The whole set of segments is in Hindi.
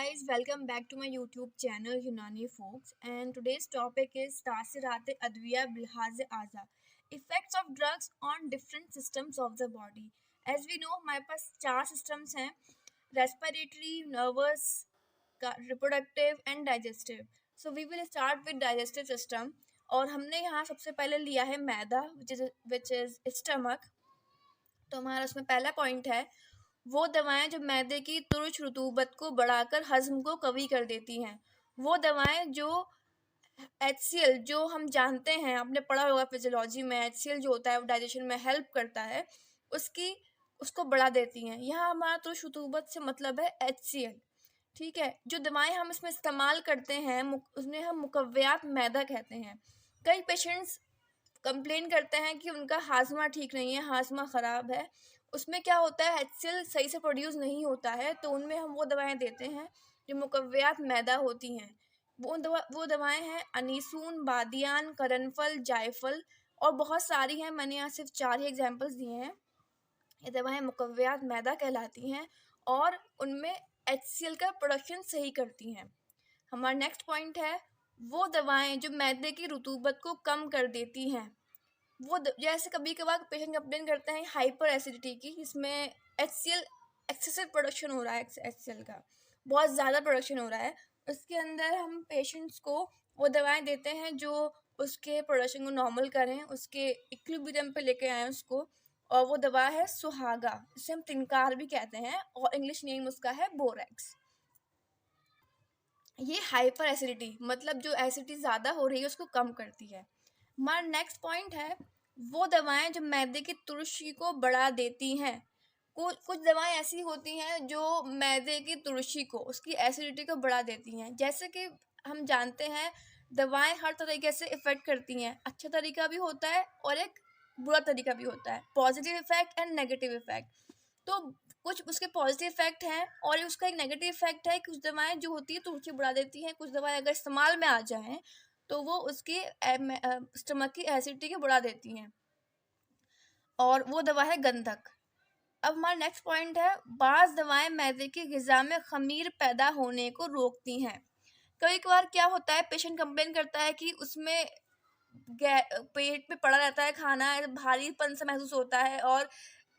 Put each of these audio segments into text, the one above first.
guys, welcome back to my YouTube channel Yunani Folks, and today's topic is Tasirate Adviya Bilhaze Aza, effects of drugs on different systems of the body. As we know, हमारे पास 4 systems हैं: respiratory, nervous, reproductive and digestive. So we will start with digestive system. और हमने यहाँ सबसे पहले लिया है मैदा, which is stomach. तो हमारा उसमें पहला पॉइंट है वो दवाएं जो मैदे की तुरश रतूबत को बढ़ाकर हजम को कवी कर देती हैं। वो दवाएं जो HCl, जो हम जानते हैं, आपने पढ़ा होगा फिजियोलॉजी में, HCl जो होता है वो डाइजेशन में हेल्प करता है, उसको बढ़ा देती हैं। यहाँ हमारा तुरश रतूबत से मतलब है HCl। ठीक है, जो दवाएं हम इसमें इस्तेमाल करते हैं उसमें हम मुकव्वियात मैदा कहते हैं। कई पेशेंट्स कंप्लेन करते हैं कि उनका हाजमा ठीक नहीं है, हाजमा ख़राब है। उसमें क्या होता है, HCl सही से प्रोड्यूस नहीं होता है, तो उनमें हम वो दवाएं देते हैं जो मुकव्वियात मैदा होती हैं। वो दवाएं हैं अनीसून, बादियान, करनफल, जायफल और बहुत सारी हैं। मैंने यहाँ सिर्फ 4 ही एग्जांपल्स दिए हैं। ये दवाएं मुकव्वियात मैदा कहलाती हैं और उनमें HCl का प्रोडक्शन सही करती हैं। हमारा नेक्स्ट पॉइंट है वो दवाएं जो मैदे की रतूबत को कम कर देती हैं। जैसे कभी कभार पेशेंट कंप्लेन करते हैं हाइपर एसिडिटी की, जिसमें HCl एक्सेसिव प्रोडक्शन हो रहा है, HCl का बहुत ज़्यादा प्रोडक्शन हो रहा है। उसके अंदर हम पेशेंट्स को वो दवाएं देते हैं जो उसके प्रोडक्शन को नॉर्मल करें, उसके इक्विलिब्रियम पे लेके आएँ उसको। और वो दवा है सुहागा, जिसे हम तिनकार भी कहते हैं, और इंग्लिश नेम उसका है बोरेक्स। ये हाइपर एसिडिटी मतलब जो एसिडिटी ज़्यादा हो रही है उसको कम करती है। हमारा नेक्स्ट पॉइंट है वो दवाएं जो मैदे की तुरशी को बढ़ा देती हैं। कुछ दवाएं ऐसी होती हैं जो मैदे की तुरशी को, उसकी एसिडिटी को बढ़ा देती हैं। जैसे कि हम जानते हैं दवाएं हर तरीके से इफ़ेक्ट करती हैं। अच्छा तरीका भी होता है और एक बुरा तरीका भी होता है, positive effect and negative effect. तो कुछ उसके पॉजिटिव इफेक्ट हैं और उसका एक नेगेटिव इफेक्ट है। कुछ दवाएं जो होती है तुरशी बढ़ा देती हैं, कुछ दवाएं अगर इस्तेमाल में आ जाएं तो वो उसकी स्टमक की एसिडिटी को बढ़ा देती हैं, और वो दवा है गंधक। अब हमारा नेक्स्ट पॉइंट है बाज़ दवाएं मैदे की ग़िज़ा में ख़मीर पैदा होने को रोकती हैं। कई बार क्या होता है, पेशेंट कंप्लेन करता है कि उसमें पेट में पड़ा रहता है खाना, भारीपन सा महसूस होता है और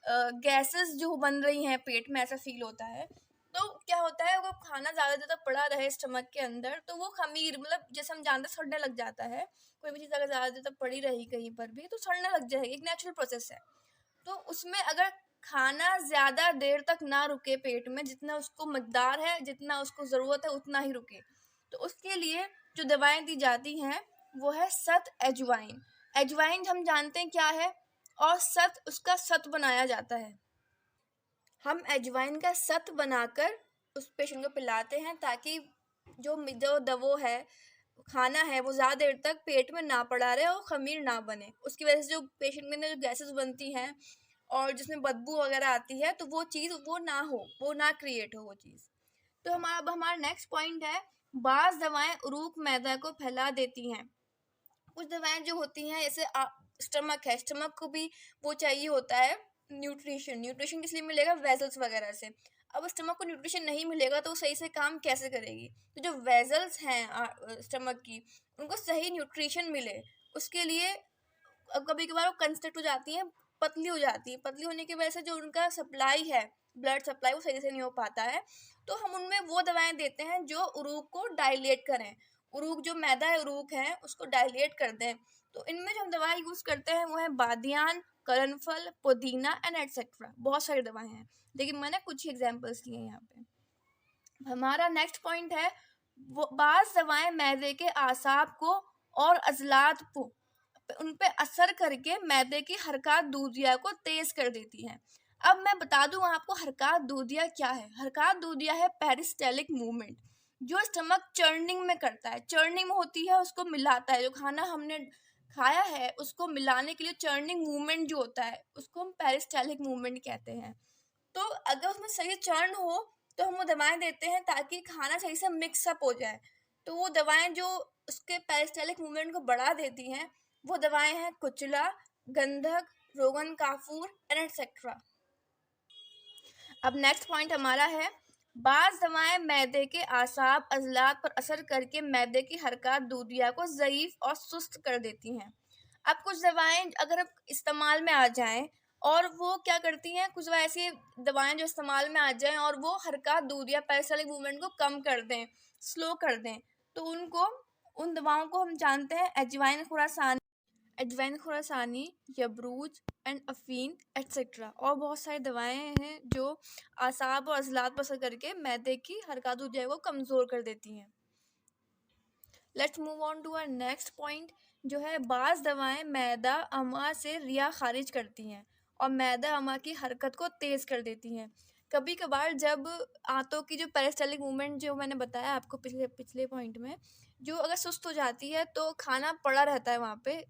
गैसेस जो बन रही हैं पेट में, ऐसा फील होता है। तो क्या होता है, वो खाना ज़्यादा ज़्यादा पड़ा रहे स्टमक के अंदर तो वो खमीर, मतलब जैसे हम जानते हैं सड़ने लग जाता है। कोई भी चीज़ अगर ज़्यादा ज़्यादा पड़ी रही कहीं पर भी तो सड़ने लग जाएगी, एक नेचुरल प्रोसेस है। तो उसमें अगर खाना ज़्यादा देर तक ना रुके पेट में, जितना उसको मकदार है, जितना उसको ज़रूरत है उतना ही रुके, तो उसके लिए जो दवाएं दी जाती हैं वो है सत एजवाइन। एजवाइन हम जानते हैं क्या है, और उसका सत बनाया जाता है। हम एजवाइन का सत बनाकर उस पेशेंट को पिलाते हैं ताकि जो दवा है, खाना है, वो ज़्यादा देर तक पेट में ना पड़ा रहे और खमीर ना बने। उसकी वजह से जो पेशेंट में जो गैसेस बनती हैं और जिसमें बदबू वगैरह आती है, तो वो चीज़ वो ना क्रिएट हो वो चीज़। तो हमारा नेक्स्ट पॉइंट है बाज़ दवाएं उरूक मैदा को फैला देती हैं। कुछ दवाएं जो होती हैं, जैसे स्टमक है, स्टमक को भी वो चाहिए होता है न्यूट्रिशन किस लिए मिलेगा, वेजल्स वगैरह से। अब स्टमक को न्यूट्रिशन नहीं मिलेगा तो सही से काम कैसे करेगी। तो जो वेजल्स हैं स्टमक की, उनको सही न्यूट्रिशन मिले, उसके लिए अब कभी कभार वो कंस्ट्रक्ट हो जाती हैं, पतली हो जाती है। पतली होने की वजह से जो उनका सप्लाई है, ब्लड सप्लाई, वो सही से नहीं हो पाता है। तो हम उनमें वो दवाएं देते हैं जो उरूक को डायलेट करें, उरूक जो मैदा है उरूक है उसको डायलेट कर दें। तो इनमें जो हम दवाएं यूज़ करते हैं वो है बादियान, करनफल, पुदीना एंड एटसेट्रा। बहुत सारी दवाएं हैं, लेकिन मैंने कुछ ही एग्जाम्पल्स लिए यहाँ पे। हमारा नेक्स्ट पॉइंट है वो बाज़ दवाएं मैदे के आसाब को और अजलात को उन पे असर करके मैदे की हरकत दूधिया को तेज कर देती हैं। अब मैं बता दूं आपको हरकत दूधिया क्या है। हरकत दूधिया है पेरिस्टेलिक मूवमेंट, जो स्टमक चर्निंग में करता है। चर्निंग होती है, उसको मिलाता है, जो खाना हमने खाया है उसको मिलाने के लिए चर्निंग मूवमेंट जो होता है उसको हम पेरिस्टेलिक मूवमेंट कहते हैं। तो अगर उसमें सही चर्न हो तो हम वो दवाएं देते हैं ताकि खाना सही से मिक्सअप हो जाए। तो वो दवाएं जो उसके पेरिस्टेलिक मूवमेंट को बढ़ा देती हैं वो दवाएं हैं कुचला, गंधक, रोगन काफूर एंड एटसेट्रा। अब नेक्स्ट पॉइंट हमारा है बाज़ दवाएँ मैदे के आसाब अज़लात पर असर करके मैदे की हरकत दूधिया को ज़ईफ़ और सुस्त कर देती हैं। अब कुछ दवाएँ अगर अब इस्तेमाल में आ जाएँ और वो क्या करती हैं, कुछ ऐसी दवाएँ जो इस्तेमाल में आ जाएँ और वो हरकत दूधिया पेरिस्टाल्टिक मूवमेंट को कम कर दें, स्लो कर दें, तो उन दवाओं को हम जानते हैं अजवाइन खुरासानी, यबरूज एंड अफीन एट्सेट्रा। और बहुत सारी दवाएं हैं जो आसाब और अज़लात पर असर करके मैदे की हरकत दूधिया को कमज़ोर कर देती हैं। Let's move on to our next point, जो है बाज़ दवाएं मैदा अमा से रिया खारिज करती हैं और मैदा अमा की हरकत को तेज़ कर देती हैं। कभी कभार जब आंतों की जो पेरिस्टाल्टिक मूवमेंट जो मैंने बताया आपको पिछले पिछले पॉइंट में, जो अगर सुस्त हो जाती है तो खाना पड़ा रहता है वहाँ पे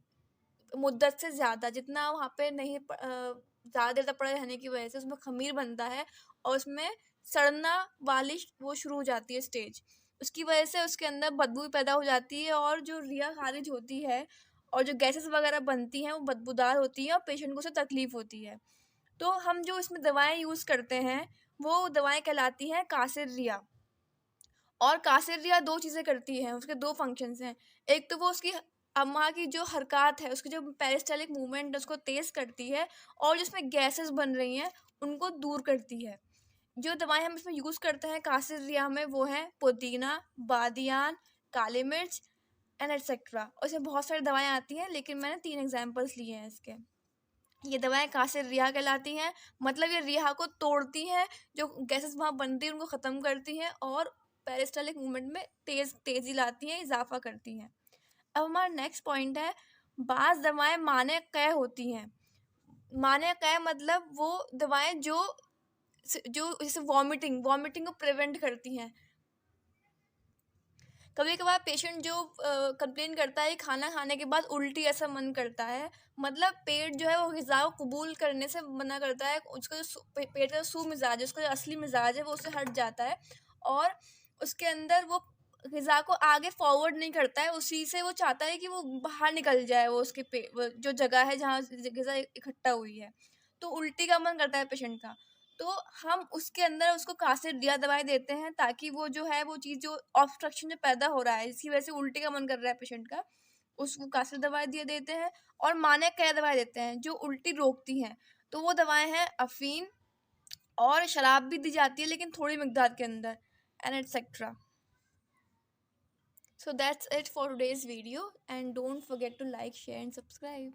मुद्दत से ज़्यादा, जितना वहाँ पे नहीं ज़्यादा देर तक पड़े रहने की वजह से उसमें खमीर बनता है और उसमें सड़ना वाली वो शुरू हो जाती है स्टेज। उसकी वजह से उसके अंदर बदबू पैदा हो जाती है और जो रिया खारिज होती है और जो गैसेस वगैरह बनती हैं वो बदबूदार होती है और पेशेंट को उससे तकलीफ़ होती है। तो हम जो इसमें दवाएं यूज़ करते हैं वो दवाएं कहलाती हैं कासिर रिया। और कासिर रिया दो चीज़ें करती है, उसके दो फंक्शंस हैं। एक तो वो उसकी अम्मा की जो हरकत है, उसकी जो पेरिस्टाल्टिक मूवमेंट है उसको तेज़ करती है और जो उसमें गैसेस बन रही हैं उनको दूर करती है। जो दवाएं हम इसमें यूज़ करते हैं कासिर रिया में वो हैं पुदीना, बादियान, काली मिर्च एंड एटसेट्रा। और इसमें बहुत सारी दवाएं आती हैं लेकिन मैंने 3 एग्जांपल्स लिए हैं इसके। ये दवाएं कासिर रिहा कहलाती हैं, मतलब ये रिहा को तोड़ती हैं, जो गैसेस वहाँ बनती हैं उनको ख़त्म करती हैं और पेरिस्टाल्टिक मूवमेंट में तेज़ी लाती हैं, इजाफा करती हैं। अब हमारा नेक्स्ट पॉइंट है, बाज़ दवाएं माने क़य होती हैं। माने क़य मतलब वो दवाएं जो जैसे वॉमिटिंग को प्रिवेंट करती हैं। कभी कभार पेशेंट जो कंप्लेन करता है खाना खाने के बाद उल्टी ऐसा मन करता है, मतलब पेट जो है वो ग़िज़ा को कबूल करने से मना करता है, उसका जो पेट का सू मिजाज है, उसका जो असली मिजाज है वो उससे हट जाता है और उसके अंदर वो ग़िज़ा को आगे फॉरवर्ड नहीं करता है, उसी से वो चाहता है कि वो बाहर निकल जाए, वो उसके वो जो जगह है जहाँ ग़िज़ा इकट्ठा हुई है, तो उल्टी का मन करता है पेशेंट का। तो हम उसके अंदर उसको कासिर रिया दवाएं देते हैं ताकि वो जो है वो चीज़ जो ऑब्स्ट्रक्शन जो पैदा हो रहा है जिसकी वजह से उल्टी का मन कर रहा है पेशेंट का, उसको कासिर दवाएं दिए देते हैं। और माने क़य दवाएं देते हैं जो उल्टी रोकती हैं, तो वो दवाएं हैं अफीन, और शराब भी दी जाती है लेकिन थोड़ी मिकदार के अंदर and etcetera. So that's it for today's video and don't forget to like, share and subscribe.